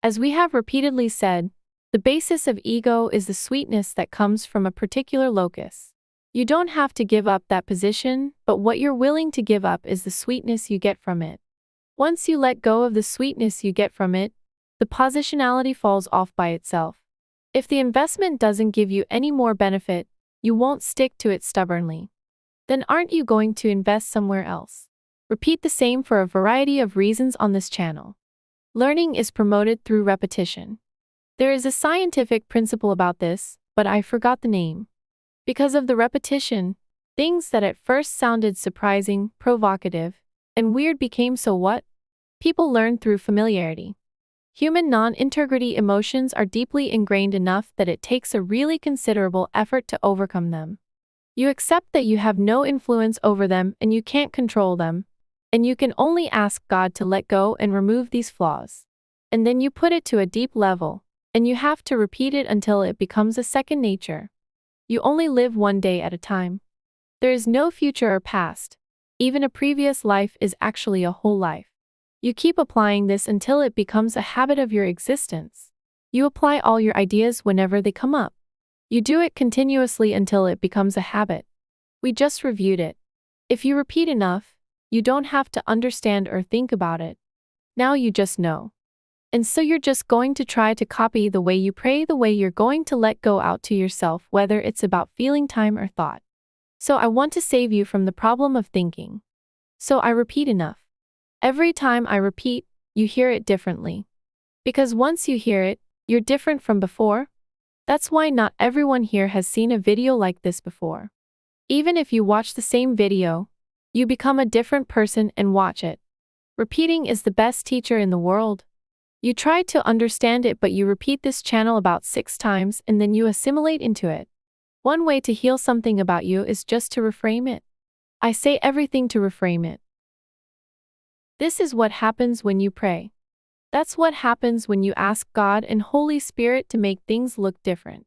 As we have repeatedly said, the basis of ego is the sweetness that comes from a particular locus. You don't have to give up that position, but what you're willing to give up is the sweetness you get from it. Once you let go of the sweetness you get from it, the positionality falls off by itself. If the investment doesn't give you any more benefit, you won't stick to it stubbornly. Then aren't you going to invest somewhere else? Repeat the same for a variety of reasons on this channel. Learning is promoted through repetition. There is a scientific principle about this, but I forgot the name. Because of the repetition, things that at first sounded surprising, provocative, and weird became so what? People learn through familiarity. Human non-integrity emotions are deeply ingrained enough that it takes a really considerable effort to overcome them. You accept that you have no influence over them and you can't control them, and you can only ask God to let go and remove these flaws. And then you put it to a deep level, and you have to repeat it until it becomes a second nature. You only live one day at a time. There is no future or past. Even a previous life is actually a whole life. You keep applying this until it becomes a habit of your existence. You apply all your ideas whenever they come up. You do it continuously until it becomes a habit. We just reviewed it. If you repeat enough, you don't have to understand or think about it. Now you just know. And so you're just going to try to copy the way you pray, the way you're going to let go out to yourself, whether it's about feeling, time, or thought. So I want to save you from the problem of thinking. So I repeat enough. Every time I repeat, you hear it differently. Because once you hear it, you're different from before. That's why not everyone here has seen a video like this before. Even if you watch the same video, you become a different person and watch it. Repeating is the best teacher in the world. You try to understand it, but you repeat this channel about 6 times and then you assimilate into it. One way to heal something about you is just to reframe it. I say everything to reframe it. This is what happens when you pray. That's what happens when you ask God and Holy Spirit to make things look different.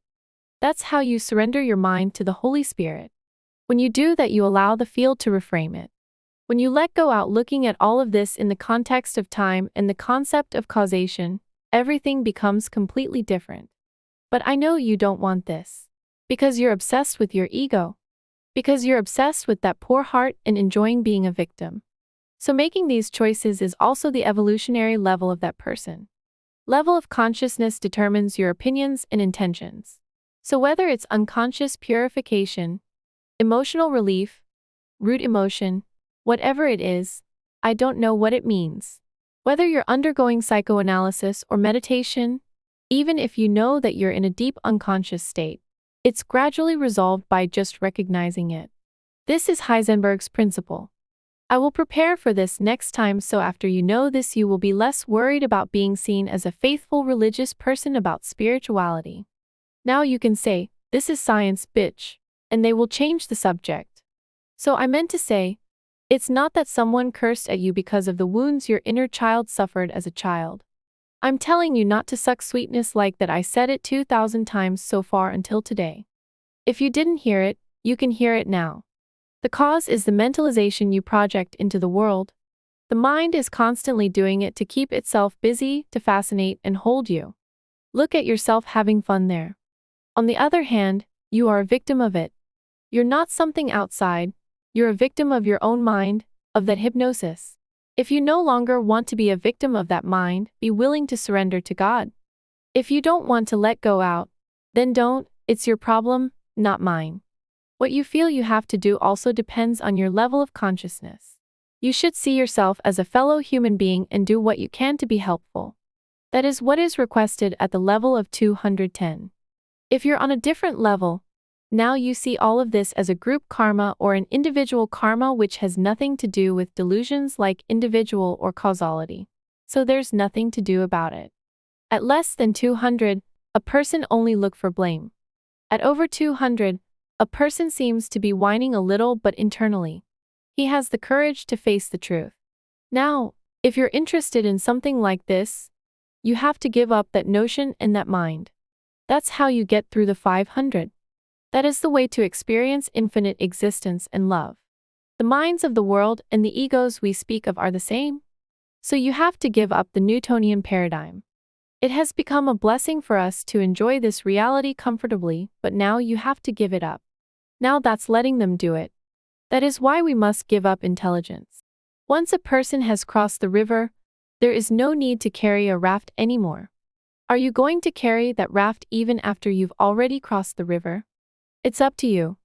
That's how you surrender your mind to the Holy Spirit. When you do that, you allow the field to reframe it. When you let go out looking at all of this in the context of time and the concept of causation, everything becomes completely different. But I know you don't want this. Because you're obsessed with your ego. Because you're obsessed with that poor heart and enjoying being a victim. So making these choices is also the evolutionary level of that person. Level of consciousness determines your opinions and intentions. So whether it's unconscious purification, emotional relief, root emotion, whatever it is, I don't know what it means. Whether you're undergoing psychoanalysis or meditation, even if you know that you're in a deep unconscious state, it's gradually resolved by just recognizing it. This is Heisenberg's principle. I will prepare for this next time, so after you know this you will be less worried about being seen as a faithful religious person about spirituality. Now you can say, "This is science, bitch," and they will change the subject. So I meant to say, it's not that someone cursed at you because of the wounds your inner child suffered as a child. I'm telling you not to suck sweetness like that. I said it 2,000 times so far until today. If you didn't hear it, you can hear it now. The cause is the mentalization you project into the world. The mind is constantly doing it to keep itself busy, to fascinate and hold you. Look at yourself having fun there. On the other hand, you are a victim of it. You're not something outside. You're a victim of your own mind, of that hypnosis. If you no longer want to be a victim of that mind, be willing to surrender to God. If you don't want to let go out, then don't. It's your problem, not mine. What you feel you have to do also depends on your level of consciousness. You should see yourself as a fellow human being and do what you can to be helpful. That is what is requested at the level of 210. If you're on a different level, now you see all of this as a group karma or an individual karma, which has nothing to do with delusions like individual or causality. So there's nothing to do about it. At less than 200, a person only look for blame. At over 200, a person seems to be whining a little, but internally, he has the courage to face the truth. Now, if you're interested in something like this, you have to give up that notion and that mind. That's how you get through the 500. That is the way to experience infinite existence and love. The minds of the world and the egos we speak of are the same. So you have to give up the Newtonian paradigm. It has become a blessing for us to enjoy this reality comfortably, but now you have to give it up. Now that's letting them do it. That is why we must give up intelligence. Once a person has crossed the river, there is no need to carry a raft anymore. Are you going to carry that raft even after you've already crossed the river? It's up to you.